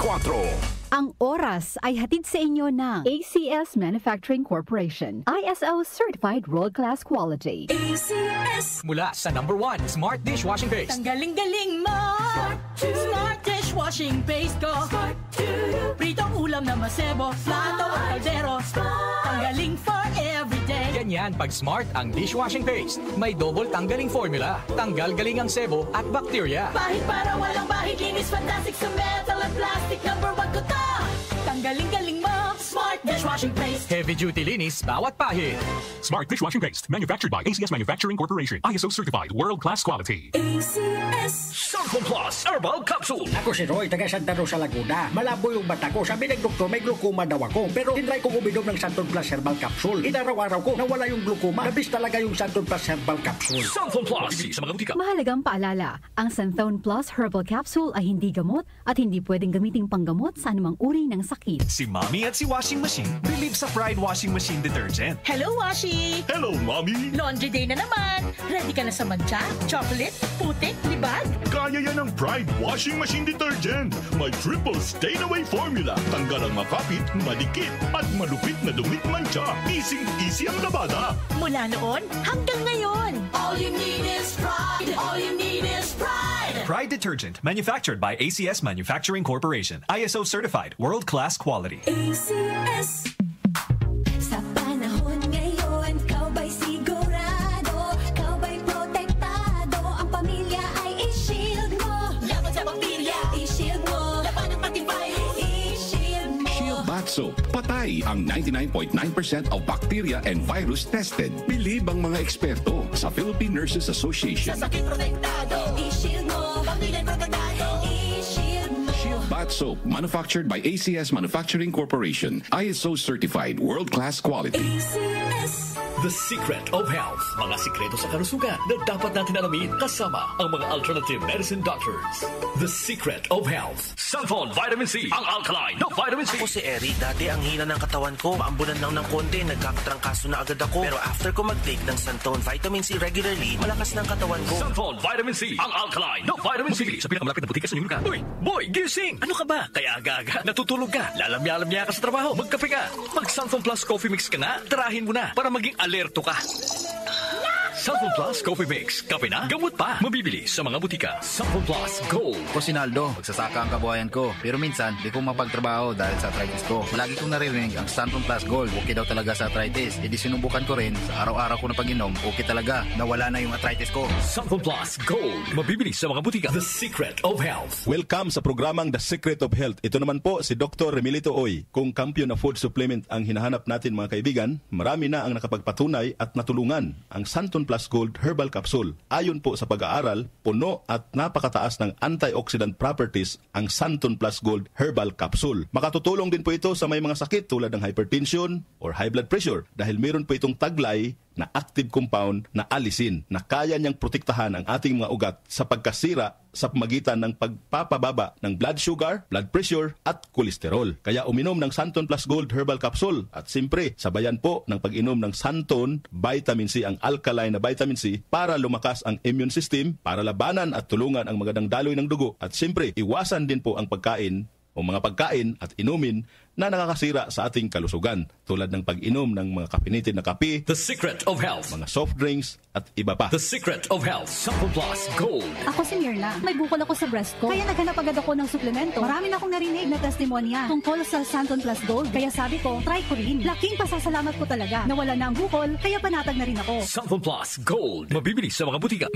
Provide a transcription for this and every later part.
Ang oras ay hatid sa inyo ng ACS Manufacturing Corporation. ISO Certified World-Class Quality. ACS! Mula sa #1 Smart Dishwashing Paste. Tanggaling-galing mo! Smart Dishwashing Paste ko! Pritong ulam na masebo, plato o kaldero. Tanggaling for everyday. Ganyan pag Smart ang dishwashing paste. May double tanggaling formula. Tanggal galing ang sebo at bakterya. Bahid para walang bahid, linis fantastic sa metal at plastic. #1 ko to! Tanggaling-galing mo! Smart Dishwashing Paste. Heavy duty linis bawat pahid. Smart Dishwashing Paste, manufactured by ACS Manufacturing Corporation. ISO certified, world-class quality. ACS! Santon Plus Herbal Capsule. Ako si Roy, taga Santa Rosa, Laguna. Malabo yung mata ko. Sabi ng doktor, may glaucoma daw ako. Pero tinry kong uminom ng Santon Plus Herbal Capsule. Inaraw-araw ko, nawala yung glaucoma. Nabis talaga yung Santon Plus Herbal Capsule. Santon Plus. Sa mga butika. Mahalagang paalala, ang Santhone Plus Herbal Capsule ay hindi gamot at hindi pwedeng gamiting panggamot sa anumang uri ng sakit. Si Mommy at si Washing Machine believe sa Pride Washing Machine Detergent. Hello, Washi! Hello, Mommy! Laundry day na naman! Ready ka na sa mancha, chocolate, putik, libag? Kaya yan ang Pride Washing Machine Detergent. May triple stain-away formula. Tanggal ang makapit, madikit, at malupit na dumit mancha. Easy ang labada. Mula noon hanggang ngayon. All you need is pride. All you need is pride. Pride Detergent, manufactured by ACS Manufacturing Corporation. ISO certified, world-class quality. ACS. Sa panahon ngayon, kau ba'y sigurado? Kau ba'y protektado? Ang pamilya ay i-shield mo. Laban sa bakterya, I-shield mo. laban ng pati virus. I-shield mo. Shield Bat Soap. Patay ang 99.9% of bacteria and virus tested. Bilib ang mga eksperto sa Philippine Nurses Association. Sa sakit protektado. I-shield mo. Pamilya protektado. I-shield mo. Shield Bat Soap, manufactured by ACS Manufacturing Corporation. ISO certified, world-class quality. ACS. The Secret of Health. Mga sikreto sa kalusugan na dapat natin alamin kasama ang mga alternative medicine doctors. The Secret of Health. Santon Vitamin C. Ang alkaline na vitamin C. Ako si Eric. Dati ang hina ng katawan ko. Maambunan lang ng konti. Nagkakatrangkaso na agad ako. Pero after ko mag-take ng Santon Vitamin C regularly, malakas ng katawan ko. Santon Vitamin C. Ang alkaline na vitamin C. Sa pinakamalapit na butika sa inyong lugar. Uy, boy, gising! Ano ka ba? Kaya aga-aga. Natutulog ka. Lalamya-lamya ka sa trabaho. Magkape ka. Mag Santon Plus Coffee Mix ka na. Tarahin mo na para maging alerto ka. Santon Plus Coffee Mix. Kape na, gamot pa. Mabibili sa mga butika. Santon Plus Gold. Ako si Naldo, magsasaka ang kabuhayan ko. Pero minsan, di ko mapagtrabaho dahil sa arthritis ko. Lagi kong naririnig ang Santon Plus Gold. Okay daw talaga sa arthritis. E di sinubukan ko rin. Sa araw-araw ko na pag-inom, okay talaga. Nawala na yung arthritis ko. Santon Plus Gold. Mabibili sa mga butika. The Secret of Health. Welcome sa programang The Secret of Health. Ito naman po si Dr. Remilito Oy. Kung kampiyon na food supplement ang hinahanap natin mga kaibigan, marami na ang nakapagpatunay at natulungan ang Santon Plus Gold Herbal Capsule. Ayon po sa pag-aaral, puno at napakataas ng antioxidant properties ang Santon Plus Gold Herbal Capsule. Makatutulong din po ito sa may mga sakit tulad ng hypertension or high blood pressure dahil meron po itong taglay na active compound na alisin na kaya niyang protektahan ang ating mga ugat sa pagkasira sa pamagitan ng pagpapababa ng blood sugar, blood pressure at kolesterol. Kaya uminom ng Santon Plus Gold Herbal Capsule at siyempre sabayan po ng pag-inom ng Santon Vitamin C, ang alkaline na vitamin C para lumakas ang immune system, para labanan at tulungan ang magandang daloy ng dugo at siyempre iwasan din po ang pagkain o mga pagkain at inumin na nakakasira sa ating kalusugan tulad ng pag-inom ng mga caffeinated na kape, The Secret of Health. mga soft drinks at iba pa. The Secret of Health. Santon Plus Gold. Ako si Mirna. May bukol ako sa breast ko. Kaya naghanap agad ako ng suplemento. Marami na akong narinig na testimonya tungkol sa Santon Plus Gold. Kaya sabi ko, try ko rin. Laking pasasalamat ko talaga. Nawala na ang bukol, kaya panatag na rin ako. Santon Plus Gold. Mabibili sa mga butika.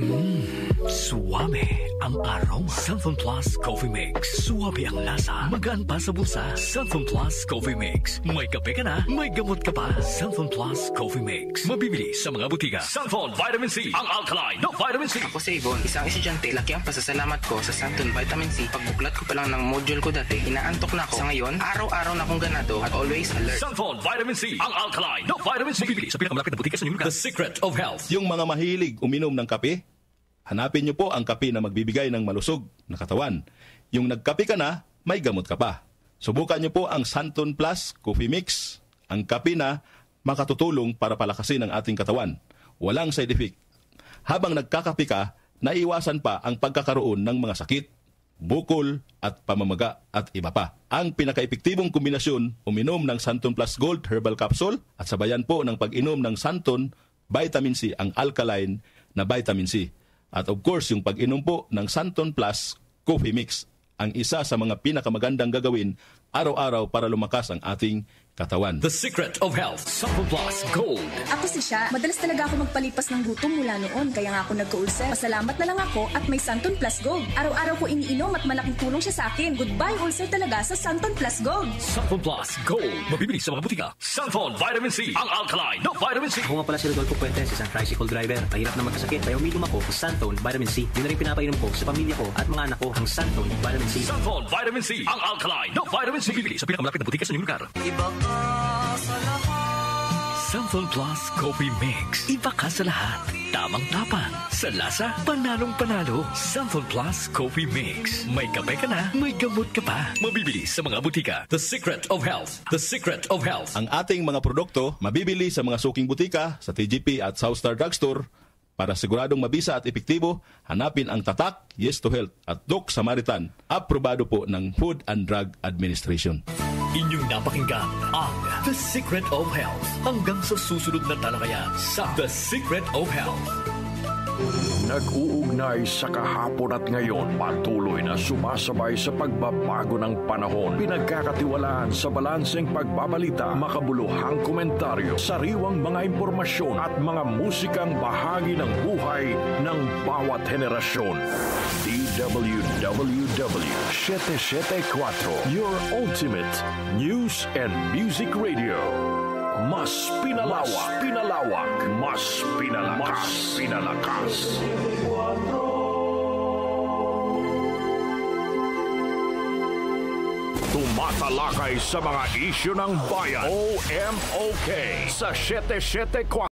Suwame ang aroma. Santon Plus Coffee Mix. Suwabe ang lasa. Magaan pa sa bulsa. Santon Plus Coffee Mix. May kape ka na, may gamot ka pa. Santon Plus Coffee Mix. Mabibili sa mga butika. Santon Vitamin C. Ang alkaline na vitamin C. Ako si Yvonne, isang estudyante. Laki ang pasasalamat ko sa Santon Vitamin C. Pagbuklat ko pa lang ng module ko dati, inaantok na ako. Sa ngayon, araw-araw na akong ganado at always alert. Santon Vitamin C. Ang alkaline na vitamin C. Mabibili sa pinakamalapit na butika sa inyong lugar. The Secret of Health. Yung mga mahilig uminom ng kape, hanapin niyo po ang kape na magbibigay ng malusog na katawan. Yung nagkape ka na, may gamot ka pa. Subukan niyo po ang Santon Plus Coffee Mix, ang kape na makatutulong para palakasin ang ating katawan. Walang side effect. Habang nagkakape ka, naiwasan pa ang pagkakaroon ng mga sakit bukol at pamamaga at iba pa. Ang pinakaepektibong kombinasyon, uminom ng Santon Plus Gold Herbal Capsule at sabayan po ng pag-inom ng Santon Vitamin C, ang alkaline na vitamin C. At of course, yung pag-inom po ng Santon Plus Coffee Mix, ang isa sa mga pinakamagandang gagawin araw-araw para lumakas ang ating katawan. The Secret of Health, Santon Plus Gold. Ako si Sha. Madalas talaga ako magpalipas ng gutom mula noon, kaya nga ako nagka-ulcer. Pasalamat na lang ako at may Santon Plus Gold. Araw-araw ko iniinom at malaking tulong siya sa akin. Goodbye ulcer talaga sa Santon Plus Gold. Santon Plus Gold. Mabibili sa mga butika. Santon Vitamin C, ang alkaline na vitamin C. Ako nga pala si Rodolfo Puentes, isang tricycle driver. Mahirap na magkasakit, kaya uminom ako ng Santon Vitamin C. Yun na rin pinapainom ko sa pamilya ko at mga anak ko ang Santon Vitamin C. Santon Vitamin C, ang alkaline na vitamin C. Bibili sa pinakamalapit na butika sa inyong lugar. Iba ka sa lahat. Santon Plus Coffee Mix. Iba ka sa lahat. Tamang-tapang. Sa lasa, panalong-panalo. Santon Plus Coffee Mix. May kape ka na, may gamot ka pa. Mabibili sa mga butika. The Secret of Health. The Secret of Health. Ang ating mga produkto mabibili sa mga suking butika, sa TGP at Southstar Drugstore. Para siguradong mabisa at epektibo, hanapin ang tatak, Yes to Health at Doc Samaritan. Aprobado po ng Food and Drug Administration. Inyong napakinggan ang The Secret of Health. Hanggang sa susunod na talakayan sa The Secret of Health. Nag-uugnay sa kahapon at ngayon, patuloy na sumasabay sa pagbabago ng panahon. Pinagkakatiwalaan sa balanseng pagbabalita, makabuluhang komentaryo, sariwang mga impormasyon at mga musikang bahagi ng buhay ng bawat henerasyon. DWWW 774, your ultimate news and music radio. Mas pinalawak, mas pinalakas. Tumatalakay sa mga isyu ng bayan. OMOK sa 774